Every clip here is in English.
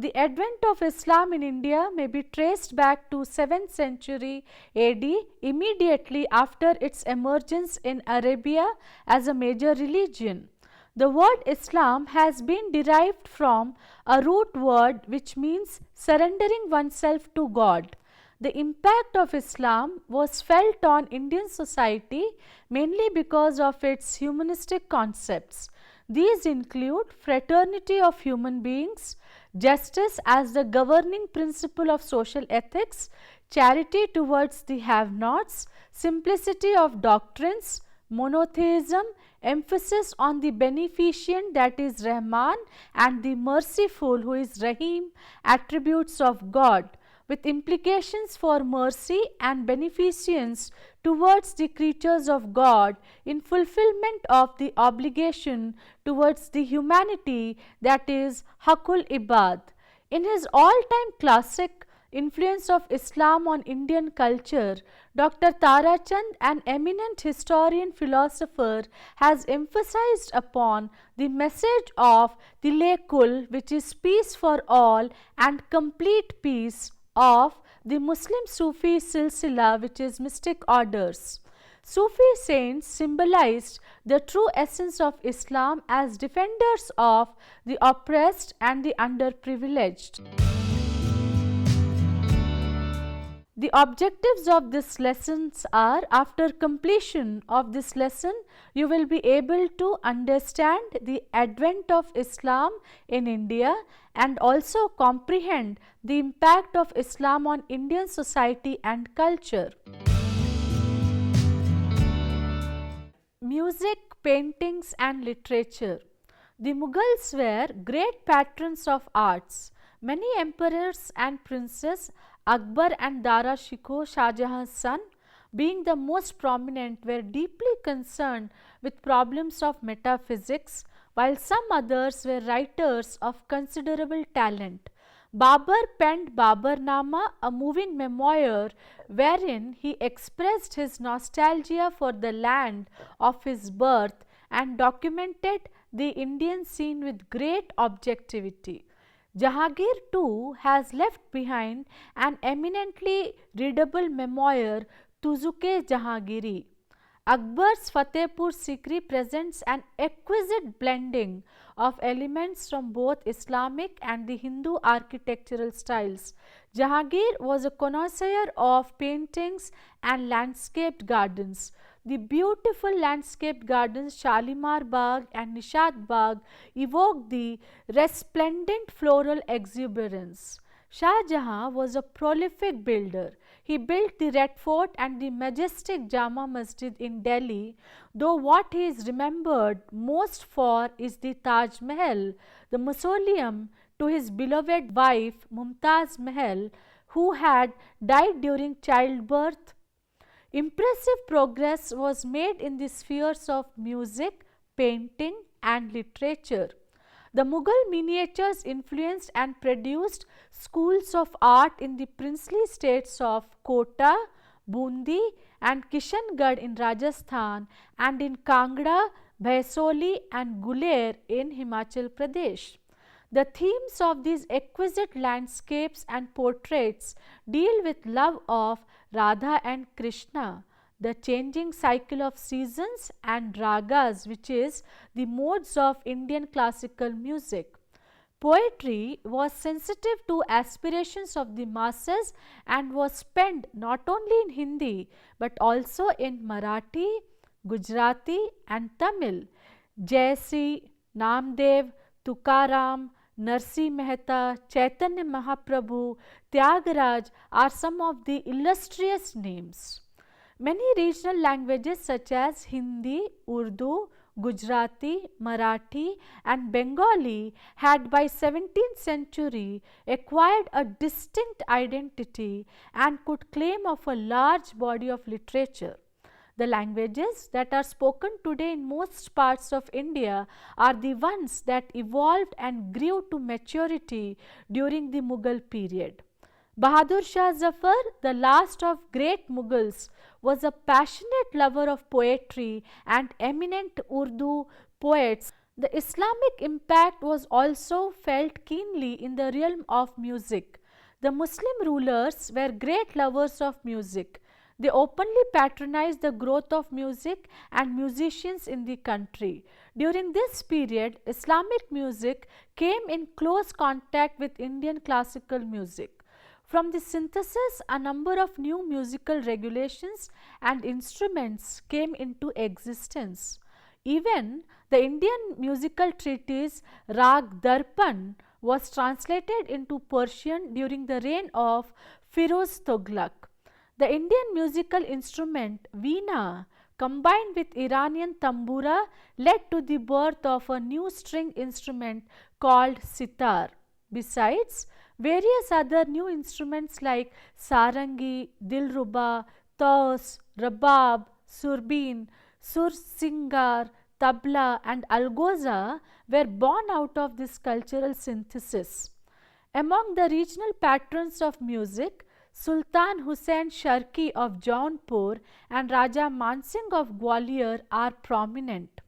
The advent of Islam in India may be traced back to 7th century AD, immediately after its emergence in Arabia as a major religion. The word Islam has been derived from a root word which means surrendering oneself to God. The impact of Islam was felt on Indian society mainly because of its humanistic concepts. These include fraternity of human beings, justice as the governing principle of social ethics, charity towards the have-nots, simplicity of doctrines, monotheism, emphasis on the beneficent, that is Rahman, and the merciful, who is Rahim, attributes of God, with implications for mercy and beneficence towards the creatures of God in fulfillment of the obligation towards the humanity, that is Haqqul Ibad. In his all-time classic Influence of Islam on Indian Culture, Dr. Tarachand, an eminent historian philosopher, has emphasized upon the message of Tilekul, which is peace for all and complete peace, of the Muslim Sufi silsila, which is mystic orders. Sufi saints symbolized the true essence of Islam as defenders of the oppressed and the underprivileged. The objectives of this lessons are: after completion of this lesson, you will be able to understand the advent of Islam in India and also comprehend the impact of Islam on Indian society and culture. Music, paintings and literature. The Mughals were great patrons of arts. Many emperors and princes, Akbar and 𝗬𝗏 Shah Jahan's son, being the most prominent, were deeply concerned with problems of metaphysics, while some others were writers of considerable talent. Babur penned Baburnama, a moving memoir wherein he expressed his nostalgia for the land of his birth and documented the Indian scene with great objectivity. Jahangir too has left behind an eminently readable memoir, 𝗬𝗪 Jahangiri. Akbar's Fatehpur Sikri presents an exquisite blending of elements from both Islamic and the Hindu architectural styles. Jahangir was a connoisseur of paintings and landscaped gardens. The beautiful landscaped gardens Shalimar Bagh and Nishad Bagh evoke the resplendent floral exuberance. Shah Jahan was a prolific builder. He built the Red Fort and the majestic Jama Masjid in Delhi, though what he is remembered most for is the Taj Mahal, the mausoleum to his beloved wife Mumtaz Mahal, who had died during childbirth. Impressive progress was made in the spheres of music, painting and literature. The Mughal miniatures influenced and produced schools of art in the princely states of Kota, Bundi and Kishangarh in Rajasthan and in Kangra, Bhaisoli and Guler in Himachal Pradesh. The themes of these exquisite landscapes and portraits deal with love of Radha and Krishna, the changing cycle of seasons and ragas, which is the modes of Indian classical music. Poetry was sensitive to aspirations of the masses and was penned not only in Hindi but also in Marathi, Gujarati and Tamil. 𝗳𝗧, Namdev, Tukaram, Narsi Mehta, Chaitanya Mahaprabhu, Tyagaraja are some of the illustrious names. Many regional languages such as Hindi, Urdu, Gujarati, Marathi and Bengali had by 17th century acquired a distinct identity and could claim of a large body of literature. The languages that are spoken today in most parts of India are the ones that evolved and grew to maturity during the Mughal period. Bahadur Shah Zafar, the last of great Mughals, was a passionate lover of poetry and eminent Urdu poets. The Islamic impact was also felt keenly in the realm of music. The Muslim rulers were great lovers of music. They openly patronized the growth of music and musicians in the country. During this period, Islamic music came in close contact with Indian classical music. From the synthesis, a number of new musical regulations and instruments came into existence. Even the Indian musical treatise 𝗧𝗦𝗔𝗧 was translated into Persian during the reign of Firoz Tughlaq. The Indian musical instrument veena combined with Iranian tambura led to the birth of a new string instrument called sitar. Besides, various other new instruments like sarangi, dilruba, taus, rabab, surbin, sursingar, tabla and algoza were born out of this cultural synthesis. Among the regional patrons of music, Sultan Hussain Sharki of Jaunpur and Raja Mansingh of Gwalior are prominent.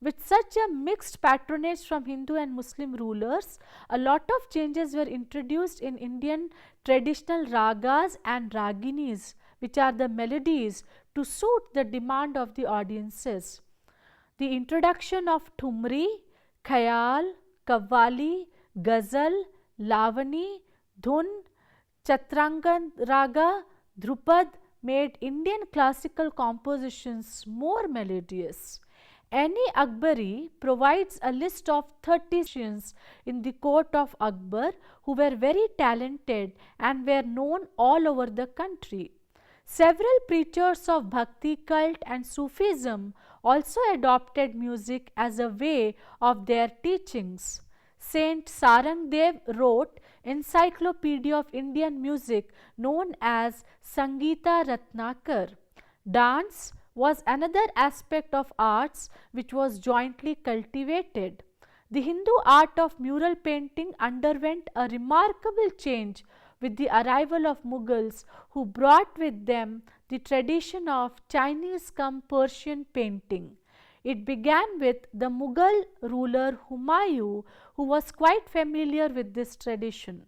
With such a mixed patronage from Hindu and Muslim rulers, a lot of changes were introduced in Indian traditional ragas and raginis, which are the melodies, to suit the demand of the audiences. The introduction of thumri, khayal, kavali, ghazal, lavani, dhun, chatrangan raga, dhrupad made Indian classical compositions more melodious. Any Akbari provides a list of 30 musicians in the court of Akbar who were very talented and were known all over the country. Several preachers of Bhakti cult and Sufism also adopted music as a way of their teachings. Saint Sarangdev wrote Encyclopedia of Indian Music known as Sangeeta Ratnakar. Dance was another aspect of arts which was jointly cultivated. The Hindu art of mural painting underwent a remarkable change with the arrival of Mughals, who brought with them the tradition of Chinese cum Persian painting. It began with the Mughal ruler Humayun, who was quite familiar with this tradition.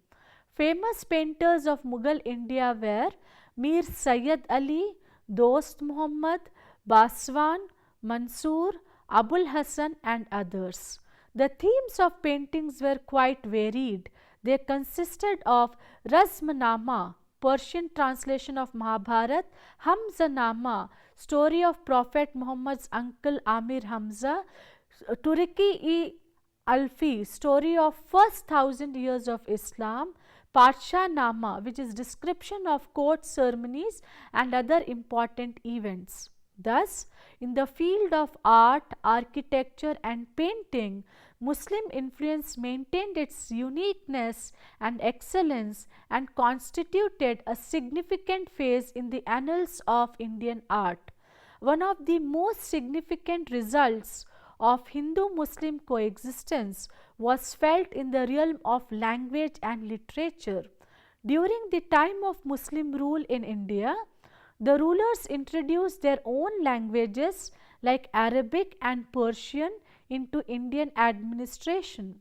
Famous painters of Mughal India were Mir Sayyid Ali, Dost Muhammad, Baswan, Mansoor, Abul Hasan and others. The themes of paintings were quite varied. They consisted of Razmnama, Persian translation of Mahabharat, Hamzanama, story of Prophet Muhammad's uncle Amir Hamza, 𝗬𝗪𝗺, story of first 1000 years of Islam, Padshahnama, which is description of court ceremonies and other important events. Thus, in the field of art, architecture and painting, Muslim influence maintained its uniqueness and excellence and constituted a significant phase in the annals of Indian art. One of the most significant results of Hindu-Muslim coexistence was felt in the realm of language and literature. During the time of Muslim rule in India, the rulers introduced their own languages like Arabic and Persian into Indian administration.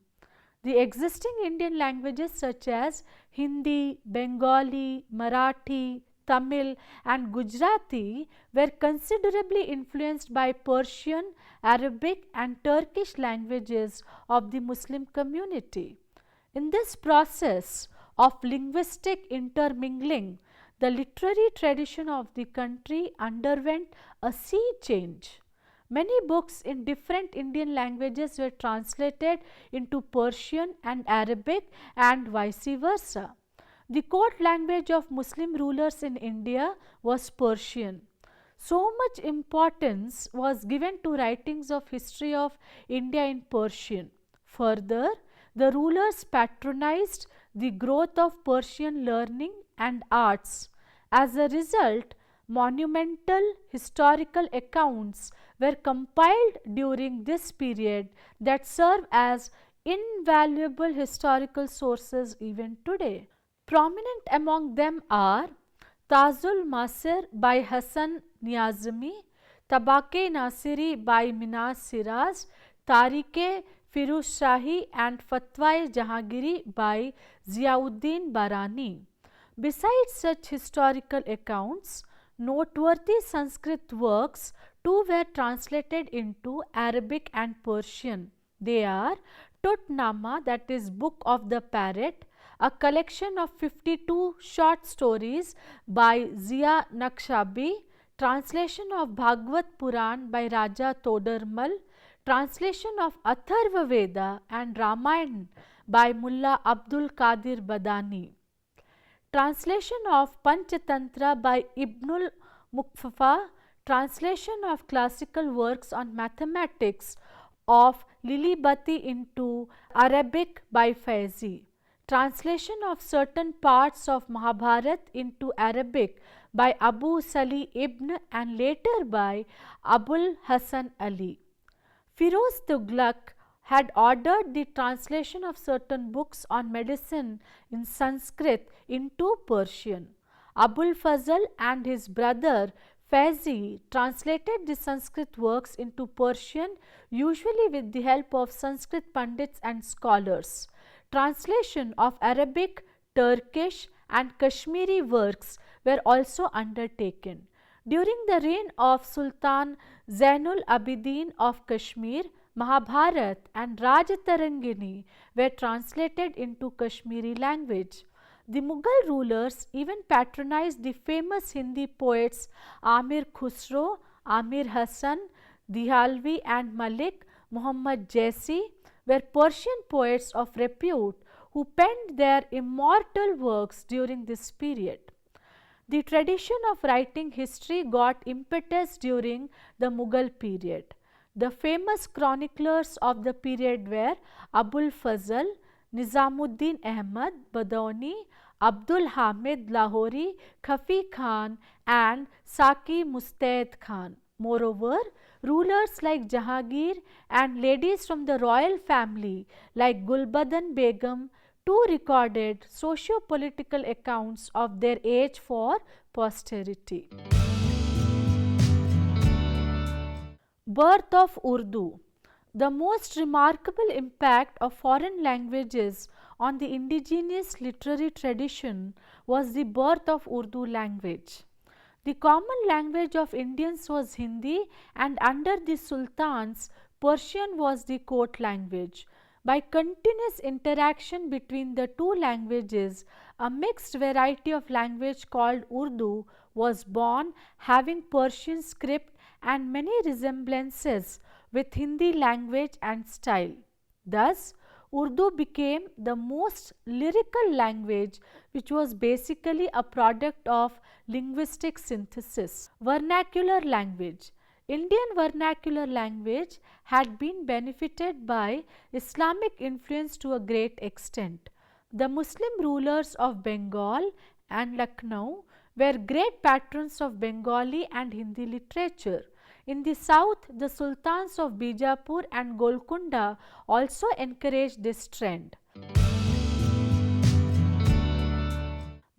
The existing Indian languages such as Hindi, Bengali, Marathi, Tamil and Gujarati were considerably influenced by Persian, Arabic and Turkish languages of the Muslim community. In this process of linguistic intermingling, the literary tradition of the country underwent a sea change. Many books in different Indian languages were translated into Persian and Arabic and vice versa. The court language of Muslim rulers in India was Persian. So much importance was given to writings of history of India in Persian. Further, the rulers patronized the growth of Persian learning and arts. As a result, monumental historical accounts were compiled during this period that serve as invaluable historical sources even today. Prominent among them are Tajul Masir by Hasan Niazmi, Tabaqe Nasiri by Minas Siraz, 𝗧-𝗦𝗔𝗧 and 𝗧-𝗦𝗔𝗧 by Ziauddin Barani. Besides such historical accounts, noteworthy Sanskrit works too were translated into Arabic and Persian. They are Tutnama, that is Book of the Parrot, a collection of 52 short stories by 𝗳-𝗦𝗔𝗧, translation of Bhagavad Puran by Raja Todarmal, translation of Atharva-veda and Ramayana by Mullah Abdul Qadir Badani, translation of Panchatantra by Ibnul Muqaffa, translation of classical works on mathematics of Lilibati into Arabic by Faizi, translation of certain parts of Mahabharat into Arabic by Abu Salih ibn and later by Abul Hasan Ali. Firoz Tughlaq had ordered the translation of certain books on medicine in Sanskrit into Persian. 𝗹𝗶𝗁 and his brother Faizi translated the Sanskrit works into Persian, usually with the help of Sanskrit Pandits and scholars. Translation of Arabic, Turkish and Kashmiri works were also undertaken. During the reign of Sultan Zainul Abidin of Kashmir, Mahabharat and Rajatarangini were translated into Kashmiri language. The Mughal rulers even patronized the famous Hindi poets Amir Khusro, Amir Hasan, Dehalvi and Malik Muhammad Jaisi were Persian poets of repute who penned their immortal works during this period. The tradition of writing history got impetus during the Mughal period. The famous chroniclers of the period were 𝗹𝗶, Nizamuddin Ahmad Badauni, Abdul Hamid Lahori, Khafi Khan and Saki Mustaid Khan. Moreover, rulers like Jahangir and ladies from the royal family like Gulbadan Begum too recorded socio-political accounts of their age for posterity. Birth of Urdu. The most remarkable impact of foreign languages on the indigenous literary tradition was the birth of Urdu language. The common language of Indians was Hindi, and under the sultans, Persian was the court language. By continuous interaction between the two languages, a mixed variety of language called Urdu was born, having Persian script and many resemblances with Hindi language and style. Thus, Urdu became the most lyrical language, which was basically a product of linguistic synthesis. Vernacular language. Indian vernacular language had been benefited by Islamic influence to a great extent. The Muslim rulers of Bengal and Lucknow were great patrons of Bengali and Hindi literature. In the south, the sultans of Bijapur and Golconda also encouraged this trend.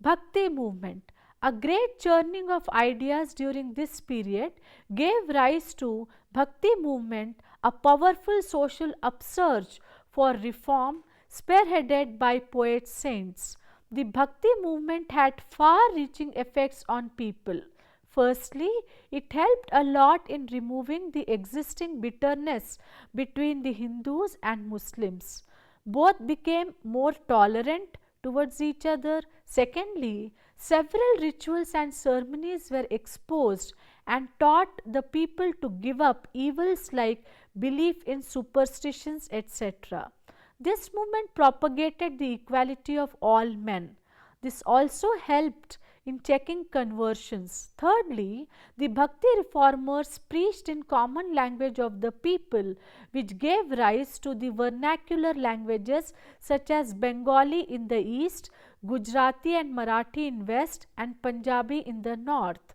Bhakti movement. A great churning of ideas during this period gave rise to Bhakti movement, a powerful social upsurge for reform spearheaded by poet saints. The Bhakti movement had far-reaching effects on people. Firstly, it helped a lot in removing the existing bitterness between the Hindus and Muslims. Both became more tolerant towards each other. Secondly, several rituals and ceremonies were exposed and taught the people to give up evils like belief in superstitions, etc. This movement propagated the equality of all men. This also helped in checking conversions. Thirdly, the Bhakti reformers preached in common language of the people, which gave rise to the vernacular languages such as Bengali in the east, Gujarati and Marathi in west, and Punjabi in the north.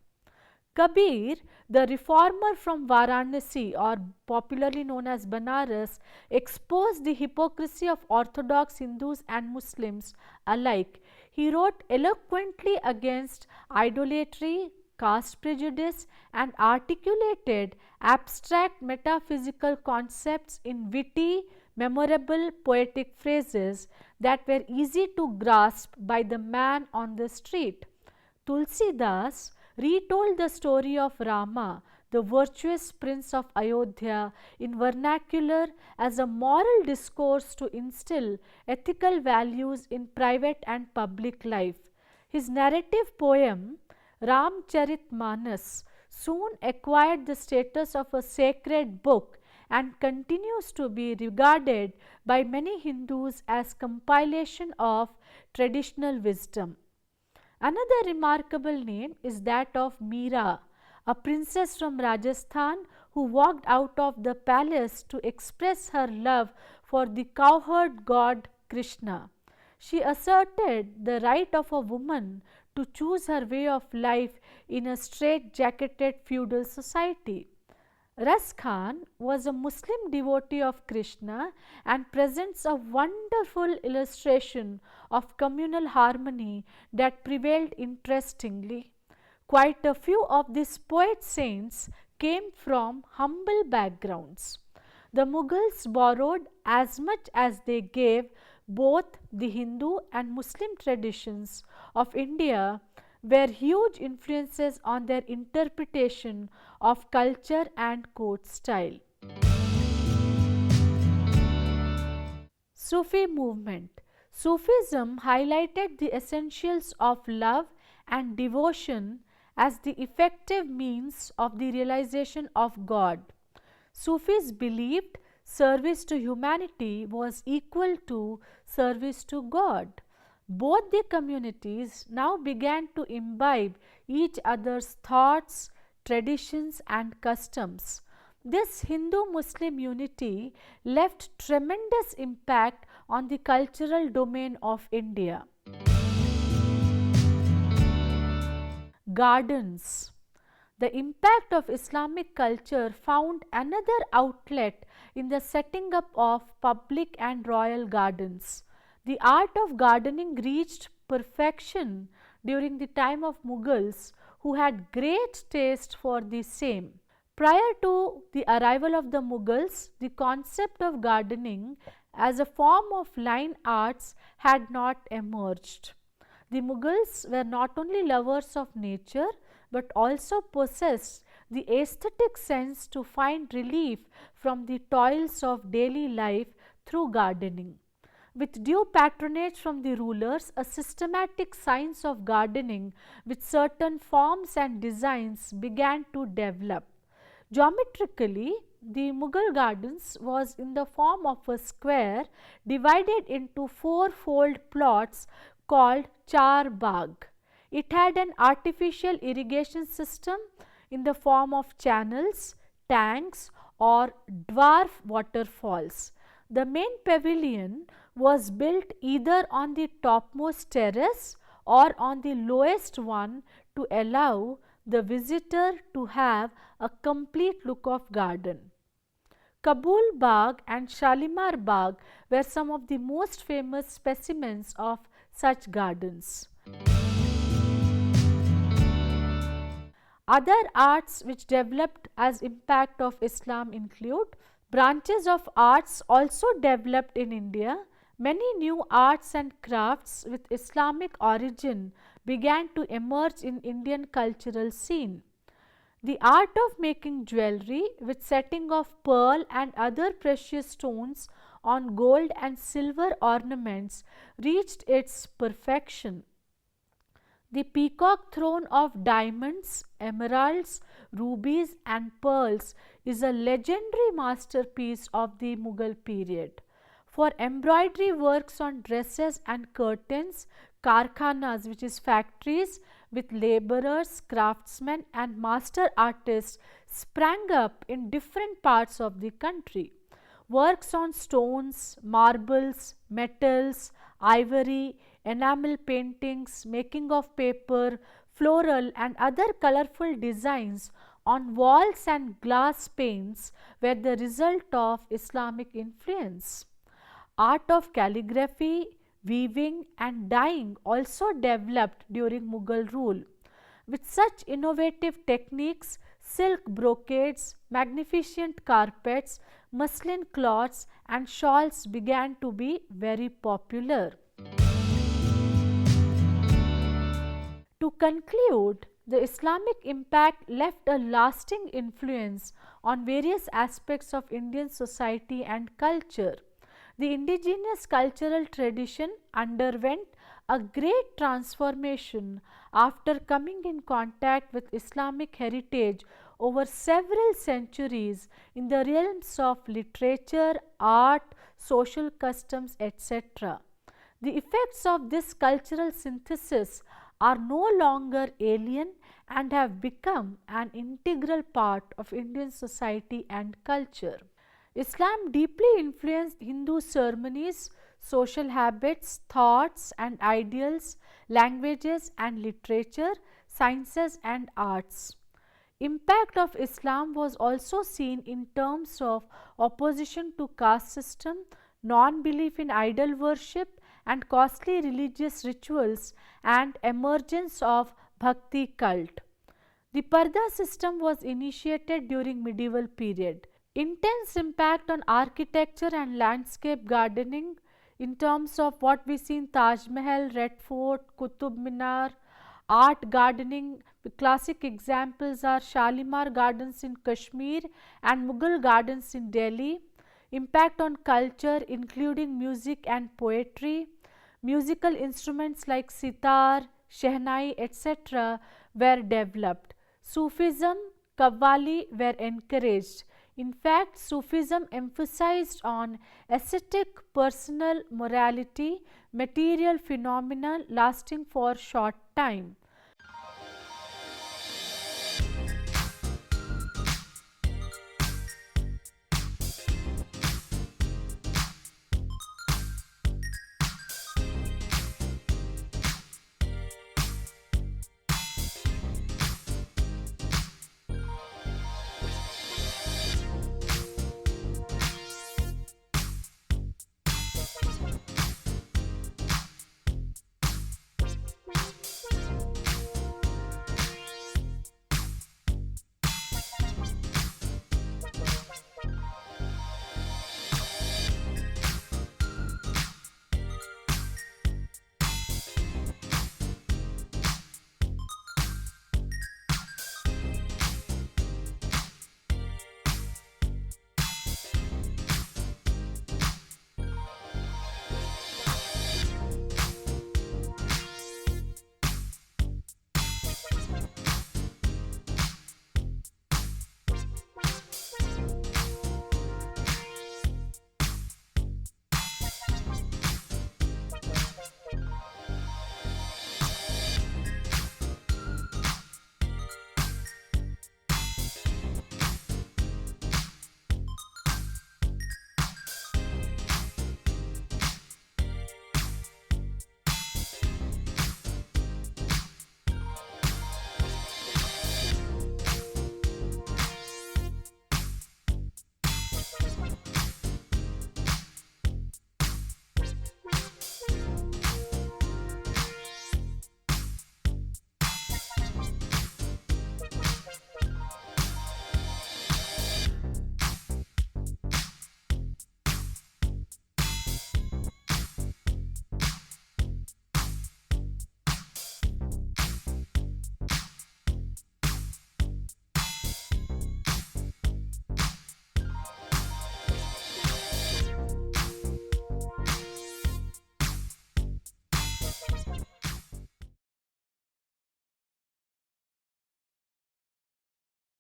Kabir, the reformer from Varanasi, or popularly known as Banaras, exposed the hypocrisy of orthodox Hindus and Muslims alike. He wrote eloquently against idolatry, caste prejudice, and articulated abstract metaphysical concepts in witty, memorable poetic phrases that were easy to grasp by the man on the street. Tulsidas retold the story of Rama, the virtuous prince of Ayodhya, in vernacular as a moral discourse to instill ethical values in private and public life. His narrative poem 𝗳𝗏 soon acquired the status of a sacred book and continues to be regarded by many Hindus as compilation of traditional wisdom. Another remarkable name is that of Meera, a princess from Rajasthan who walked out of the palace to express her love for the cowherd god Krishna. She asserted the right of a woman to choose her way of life in a straight-jacketed feudal society. Ras Khan was a Muslim devotee of Krishna and presents a wonderful illustration of communal harmony that prevailed interestingly. Quite a few of these poet saints came from humble backgrounds. The Mughals borrowed as much as they gave both the Hindu and Muslim traditions of India were huge influences on their interpretation of culture and court style. Sufi movement. Sufism highlighted the essentials of love and devotion as the effective means of the realization of God. Sufis believed service to humanity was equal to service to God. Both the communities now began to imbibe each other's thoughts, traditions and customs. This Hindu-Muslim unity left tremendous impact on the cultural domain of India. Gardens. The impact of Islamic culture found another outlet in the setting up of public and royal gardens. The art of gardening reached perfection during the time of Mughals, who had great taste for the same. Prior to the arrival of the Mughals, the concept of gardening as a form of line arts had not emerged. The Mughals were not only lovers of nature but also possessed the aesthetic sense to find relief from the toils of daily life through gardening. With due patronage from the rulers, a systematic science of gardening with certain forms and designs began to develop. Geometrically, the Mughal gardens was in the form of a square divided into four-fold plots called Char Bagh. It had an artificial irrigation system in the form of channels, tanks or dwarf waterfalls. The main pavilion was built either on the topmost terrace or on the lowest one to allow the visitor to have a complete look of garden. Kabul Bagh and Shalimar Bagh were some of the most famous specimens of such gardens. Other arts which developed as impact of Islam include branches of arts also developed in India. Many new arts and crafts with Islamic origin began to emerge in Indian cultural scene. The art of making jewelry with setting of pearl and other precious stones on gold and silver ornaments reached its perfection. The peacock throne of diamonds, emeralds, rubies and pearls is a legendary masterpiece of the Mughal period. For embroidery works on dresses and curtains, karkhanas, which is factories with laborers, craftsmen and master artists sprang up in different parts of the country. Works on stones, marbles, metals, ivory, enamel paintings, making of paper, floral and other colorful designs on walls and glass panes were the result of Islamic influence. Art of calligraphy, weaving and dyeing also developed during Mughal rule. With such innovative techniques, silk brocades, magnificent carpets, muslin cloths and shawls began to be very popular. To conclude, the Islamic impact left a lasting influence on various aspects of Indian society and culture. The indigenous cultural tradition underwent a great transformation after coming in contact with Islamic heritage over several centuries in the realms of literature, art, social customs, etc. The effects of this cultural synthesis are no longer alien and have become an integral part of Indian society and culture. Islam deeply influenced Hindu ceremonies, social habits, thoughts and ideals, languages and literature, sciences and arts. Impact of Islam was also seen in terms of opposition to caste system, non-belief in idol worship and costly religious rituals and emergence of bhakti cult. The Parda system was initiated during medieval period. Intense impact on architecture and landscape gardening in terms of what we see in Taj Mahal, Red Fort, Qutub Minar. Art gardening, classic examples are Shalimar Gardens in Kashmir and Mughal Gardens in Delhi. Impact on culture including music and poetry. Musical instruments like sitar, shehnai, etc. were developed. Sufism, Qawwali were encouraged. In fact, Sufism emphasized on ascetic personal morality, material phenomena lasting for short time.